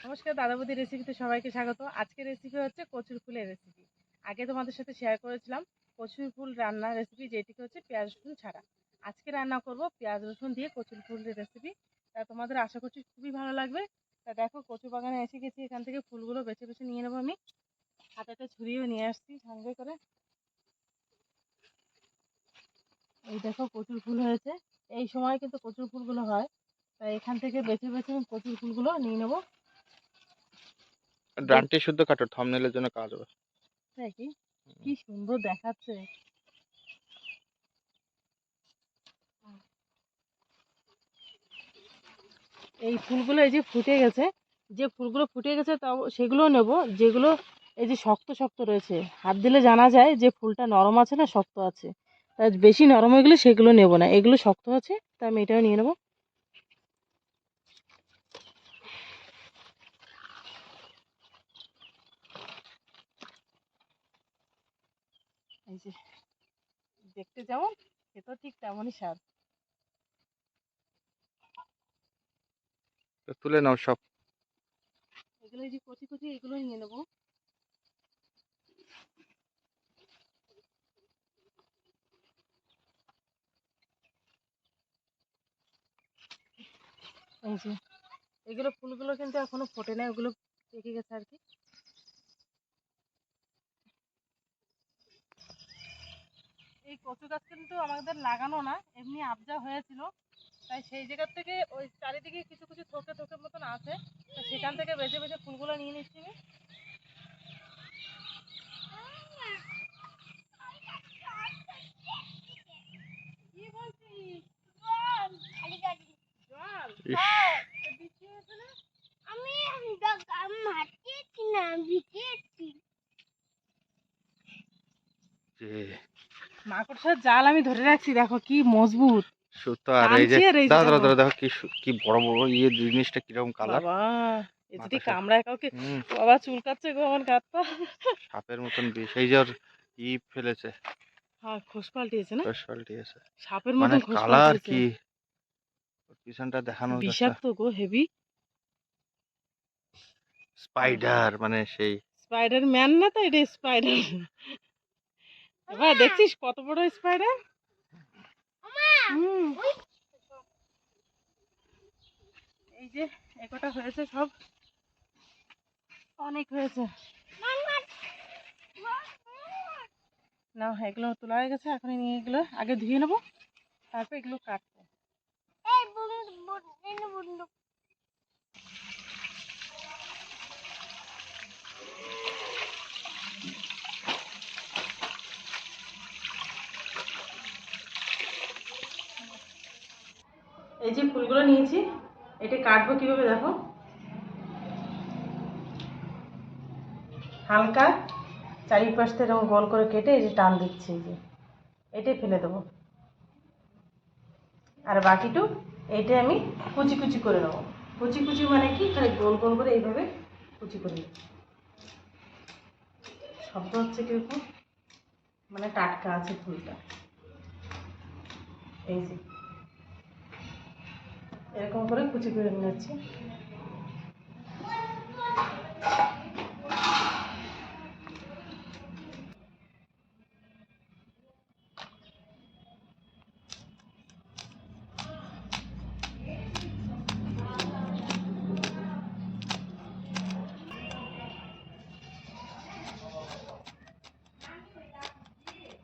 নমস্কার, দাদা বৌদি রেসিপিতে সবাইকে স্বাগত। আজকের রেসিপি হচ্ছে কচুর ফুলের রেসিপি। আগে তোমাদের সাথে শেয়ার করেছিলাম কচুর ফুল রান্নার রেসিপি, যেটিকে হচ্ছে পেঁয়াজ রসুন ছাড়া। আজকে রান্না করব পেঁয়াজ রসুন দিয়ে কচুর ফুলের রেসিপি। তা তোমাদের আশা করছি খুবই ভালো লাগবে। তা দেখো, কচু বাগানে এসে গেছি, এখান থেকে ফুলগুলো বেছে বেছে নিয়ে নেবো। আমি হাতে ছুরিও নিয়ে আসছি সঙ্গে করে। এই দেখো, কচুর ফুল হয়েছে। এই সময় কিন্তু কচুর ফুলগুলো হয়, তাই এখান থেকে বেছে বেছে কচুর ফুলগুলো নিয়ে নেবো। ডান্টি শুদ্ধ কাটো, থাম্বনেলের জন্য কাজ হবে। কি সুন্দর দেখাচ্ছে। এই ফুলগুলো এই যে ফুটে গেছে, যে ফুলগুলো ফুটে গেছে তাও সেগুলো নেব। যেগুলো এই যে শক্ত শক্ত রয়েছে, হাত দিলে জানা যায় যে ফুলটা নরম আছে না শক্ত আছে। তাই বেশি নরম হয়ে গেলে সেগুলো নেব না, এগুলো শক্ত আছে তাই আমি এটাও নিয়ে নেব। এই যে দেখতে যেমন, খেতেও ঠিক তেমনই স্বাদ। তুলে নাও সব। এগুলো এই যে কচি কচি, এগুলো নিয়ে নেব। এই যে এগুলো ফুলগুলো কিন্তু এখনো ফোটে না, ওগুলো পেকে গেছে আর কি। এই কচু গাছ কিন্তু আমাদের লাগানো না, এমনি আবজা হয়েছিল, তাই সেই জায়গার থেকে ওই চারিদিকে কিছু কিছু থোকে থোকে মতন আছে, তো সেখান থেকে বেছে বেছে ফুলগুলো নিয়ে নিচ্ছি। কি বলছিস? মাকড়সার জাল আমি ধরে রাখছি, দেখো কি মজবুত সুতো। আর এই যে দাদা দাদা দেখো কি বড় বড় জিনিসটা কিরকম কালার। বাবা, এ যদি কামড়ায় কাউকে, বাবা চুলকাচ্ছে গো আমার হাত পা। সাপের মতন বিষ। এই যে ফেলেছে। হ্যাঁ, খোস পাল্টিয়েছে না, খোস পাল্টিয়েছে, সাপের মানে মতন খোস কালার পাল্টিয়েছে। কি পিছনটা দেখানো যাচ্ছে। বিষাক্ত গো, হেভি। স্পাইডার, মানে সেই স্পাইডার ম্যান না তো, এটা স্পাইডার। এবার দেখছিস কত বড় স্পাইডার। এই যে একটা হয়েছে, সব অনেক হয়েছে না। এগুলো তোলা হয়ে গেছে, এখন নিয়ে এগুলো আগে ধুয়ে নেবো, তারপর এগুলো কাটবো। এই যে ফুলগুলো নিয়েছি, এটা কাটবো কিভাবে দেখো। হালকা চারিপাশটা এরকম গোল করে কেটে এই যে টান দিচ্ছি, এই যে এটাই ফেলে দেবো। আর বাকিটু এইটা আমি কুচি কুচি করে নেবো। কুচি কুচি মানে কি, খালি গোল গোল করে এইভাবে কুচি করে নিচ্ছি। শব্দ হচ্ছে কিরকম, মানে টাটকা আছে ফুলটা। এই যে এরকম করে কুচি করে নিচ্ছি।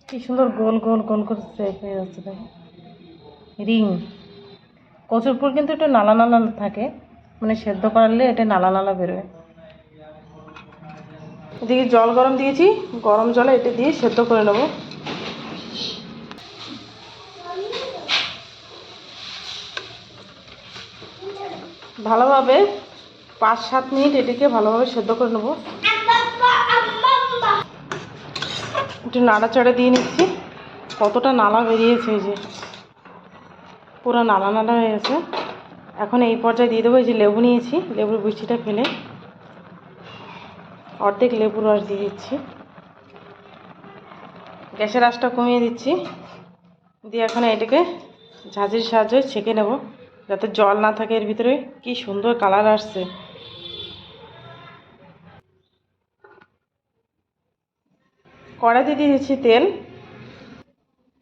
কি সুন্দর গোল গোল গোল করে শেপ হয়ে যাচ্ছে, দেখো রিং। কচুর ফুল কিন্তু একটু নালা নালা থাকে, মানে সেদ্ধ করালে এটা নালা নালা বেরোয়। এদিকে জল গরম দিয়েছি, গরম জলে এটা দিয়ে সেদ্ধ করে নেব। ভালোভাবে 5-7 মিনিট এটিকে ভালোভাবে সেদ্ধ করে নেব। একটু নাড়াচাড়া দিয়ে নিচ্ছি। কতটা নালা বেরিয়েছে, এই যে পুরো নালা নালা হয়ে গেছে। এখন এই পর্যায়ে দিয়ে দেবো এই যে লেবু নিয়েছি, লেবুর বিচিটা ফেলে অর্ধেক লেবুর রস দিয়ে দিচ্ছি। গ্যাসের আঁচটা কমিয়ে দিচ্ছি, দিয়ে এখন এটাকে ঝাঁঝরির সাহায্যে ছেঁকে নেব, যাতে জল না থাকে এর ভিতরে। কি সুন্দর কালার আসছে। কড়াইতে দিয়েছি তেল।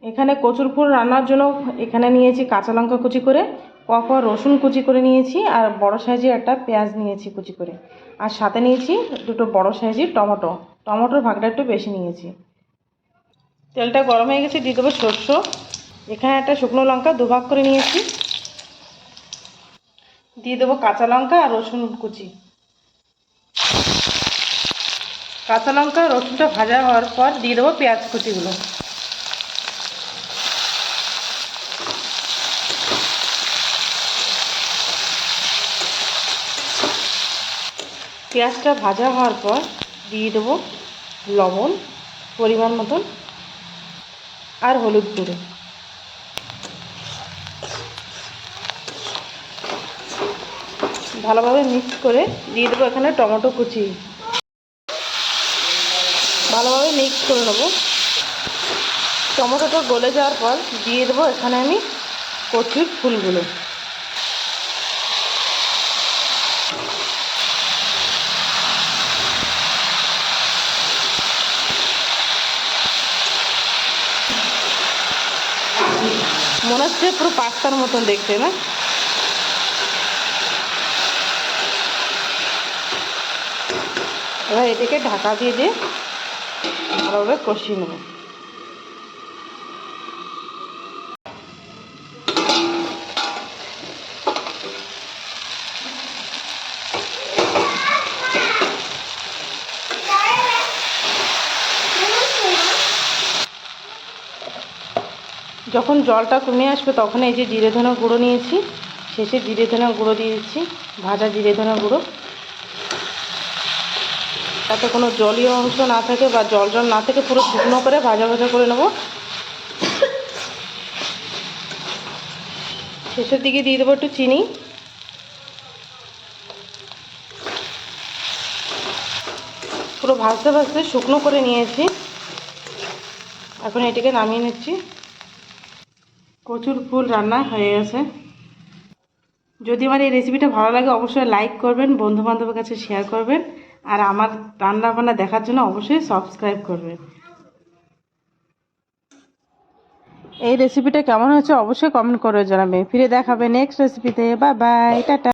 এখানে কচুর ফুল রান্নার জন্য এখানে নিয়েছি কাঁচা লঙ্কা কুচি করে, কয়েকটা রসুন কুচি করে নিয়েছি, আর বড় সাইজের একটা পেঁয়াজ নিয়েছি কুচি করে, আর সাথে নিয়েছি দুটো বড় সাইজের টমেটোর ভাগটা একটু বেশি নিয়েছি। তেলটা গরম হয়ে গেছে, দিয়ে দেবো সর্ষ। এখানে একটা শুকনো লঙ্কা দুভাগ করে নিয়েছি, দিয়ে দেবো কাঁচা লঙ্কা আর রসুন কুচি। কাঁচা লঙ্কা রসুনটা ভাজা হওয়ার পর দিয়ে দেবো পেঁয়াজ কুচিগুলো। পেঁয়াজটা ভাজা হওয়ার পর দিয়ে দেবো লবণ পরিমাণ মতন আর হলুদ গুঁড়ো। ভালোভাবে মিক্স করে দিয়ে দেবো এখানে টমেটো কুচি। ভালোভাবে মিক্স করে নেবো। টমেটোটা গলে যাওয়ার পর দিয়ে দেবো এখানে আমি কচুর ফুলগুলো। মনে হচ্ছে পুরো পাস্তার মতন দেখতে, না? এবার এটাকে ঢাকা দিয়ে ভালোভাবে কষিয়ে নেব। যখন জলটা কমে আসবে তখন এই যে জিরে ধনে গুঁড়ো নিয়েছি, শেষে জিরে ধনে গুঁড়ো দিয়ে দিচ্ছি, ভাজা জিরে ধনে গুঁড়ো, যাতে কোনো জলীয় অংশ না থাকে বা জল না থাকে, পুরো শুকনো করে ভাজা করে নেব। শেষের দিকে দিয়ে দেবো একটু চিনি। পুরো ভাজতে ভাজতে শুকনো করে নিয়েছি, এখন এটাকে নামিয়ে নিচ্ছি। কচুর ফুল রান্না হয়ে গেছে। যদি আমার এই রেসিপিটা ভালো লাগে অবশ্যই লাইক করবেন, বন্ধুবান্ধবের কাছে শেয়ার করবেন, আর আমার রান্না বান্না দেখার জন্য অবশ্যই সাবস্ক্রাইব করবেন। এই রেসিপিটা কেমন হয়েছে অবশ্যই কমেন্ট করে জানাবেন। ফিরে দেখাবে নেক্সট রেসিপিতে। Bye bye, tata.